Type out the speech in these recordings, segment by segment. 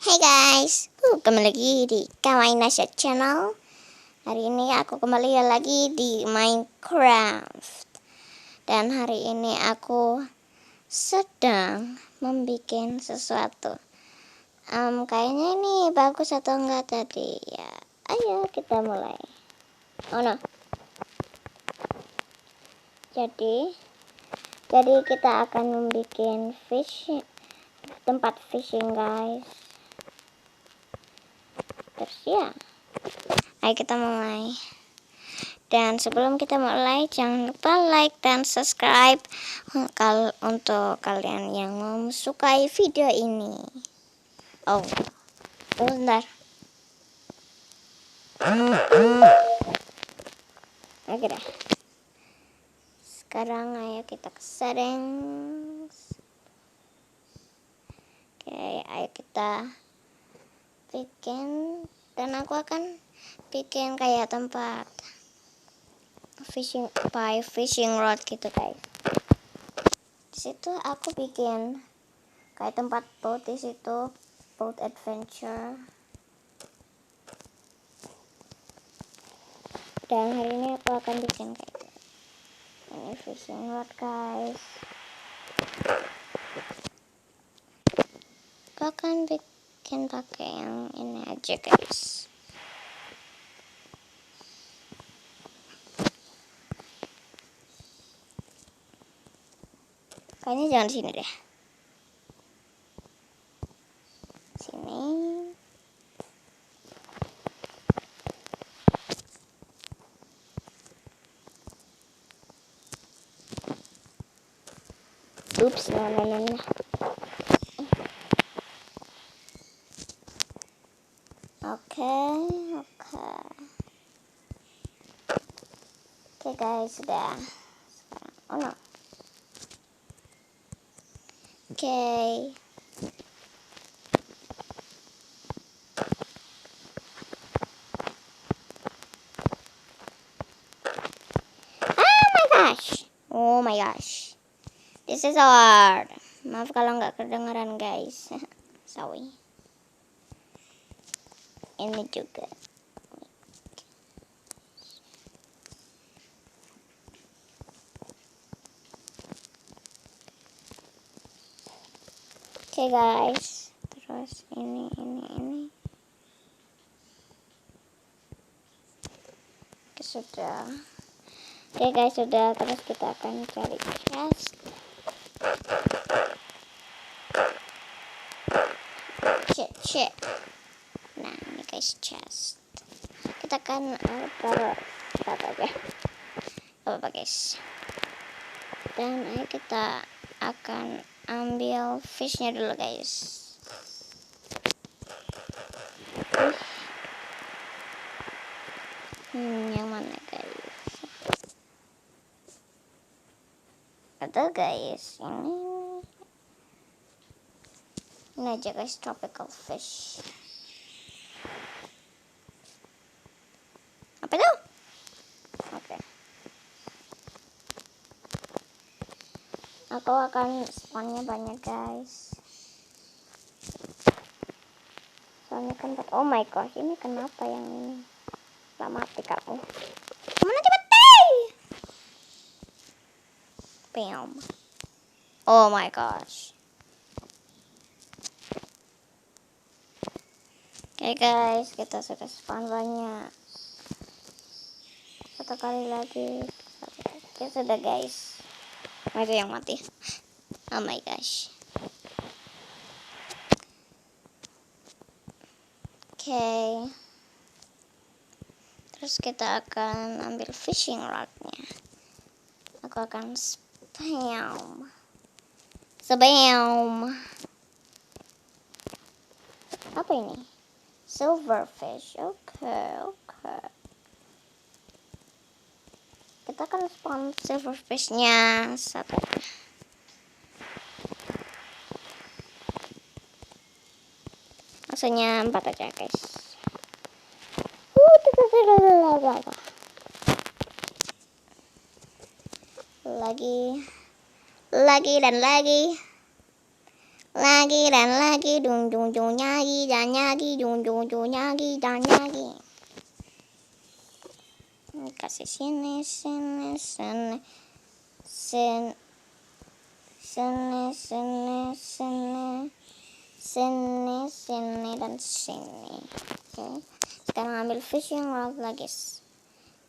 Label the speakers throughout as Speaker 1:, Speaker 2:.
Speaker 1: Hai guys, kembali lagi di Kawaii Nasya Channel. Hari ini aku kembali lagi di Minecraft. Dan hari ini aku sedang membuat sesuatu. Kayaknya ini bagus atau enggak tadi ya. Ayo kita mulai. Oh no. Jadi kita akan membuat tempat fishing guys. Terus ya, ayo kita mulai. Dan sebelum kita mulai, jangan lupa like dan subscribe untuk kalian yang menyukai video ini. Oh, bentar. Oke dah. Sekarang ayo kita ke settings. Oke, ayo kita bikin, dan aku akan bikin kayak tempat fishing rod gitu guys. Di situ aku bikin kayak tempat boat, di situ boat adventure. Dan hari ini aku akan bikin kayak ini fishing rod guys. Aku akan bikin pakai yang ini aja guys. Kayaknya jangan di sini deh. Sini. Oops, no. Oke guys, sudah. Sekarang, oh no. Oke. Oh my gosh. This is hard. Maaf kalau nggak kedengeran guys. Sorry. Ini juga. Oke guys. Terus ini. Oke, sudah. Oke guys, sudah. Terus kita akan cari chest. Shit. Nah, ini guys chest. Kita akan taruh apa guys. Dan ayo kita akan ambil fishnya dulu guys. Yang mana guys? Ada guys, ini aja guys, tropical fish. Apa itu? Oke. Aku akan spawnnya banyak guys. Soalnya kan, oh my gosh, ini kenapa yang ini? Gak mati kamu. Mana cepet deh? Bam. Oh my gosh. Oke guys, kita sudah spawn banyak. Satu kali lagi. Oke sudah guys. Nah, itu yang mati. Oh my gosh. Oke. Terus kita akan ambil fishing rodnya. Aku akan spam. Apa ini? Silverfish. Oke. Kita akan spawn silverfishnya satu. Maksudnya 4 aja guys. Lagi lagi dan lagi, dung dung dung, nyagi dan nyagi, dung dung dung, nyagi dan nyagi. Kasih sini sini sini sini sini sini sini sini sini dan sini. Oke, sekarang ambil fishing rod lagi.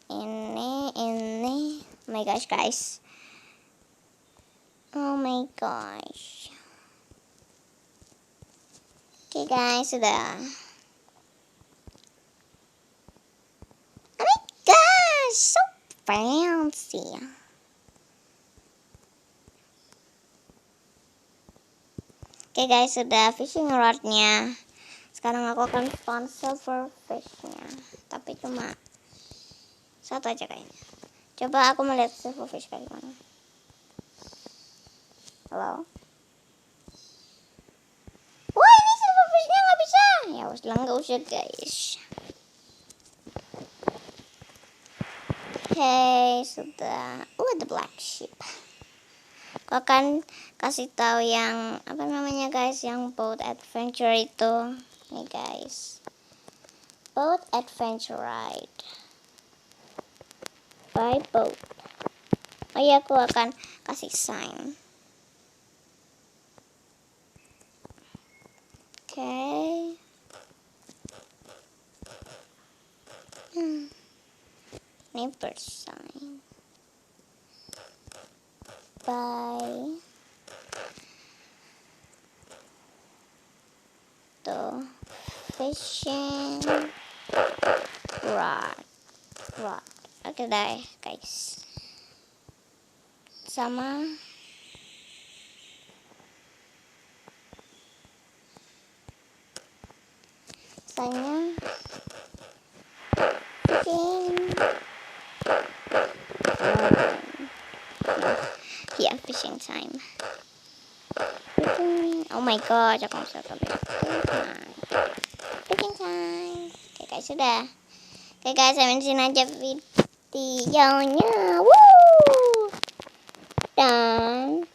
Speaker 1: Ini oh my gosh guys, oh my gosh. Oke guys, sudah. Oh my gosh, so fancy. Oke guys, sudah fishing rodnya. Sekarang aku akan spawn silverfishnya, tapi cuma satu aja kayaknya. Coba aku melihat silverfish kayak gimana. Halo. Wah, ini silverfishnya nggak bisa. Ya udah, nggak usah guys. Oke, sudah. The black sheep. Aku akan kasih tahu yang apa namanya guys, yang boat adventure itu. Nih guys, boat adventure ride by boat. Oh iya, aku akan kasih sign. Oke. Ini sign. By the fishing rod. Oke deh guys, sama sign-nya fishing. Ya, fishing time. Oh my god, aku bisa fishing time. Oke guys, sudah. Oke guys, sampai sini aja videonya. Woo! Dan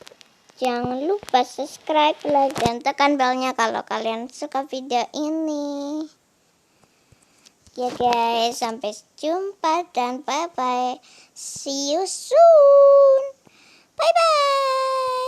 Speaker 1: jangan lupa subscribe, like, dan tekan belnya kalau kalian suka video ini. Ya guys, sampai jumpa dan bye bye. See you soon. Bye bye.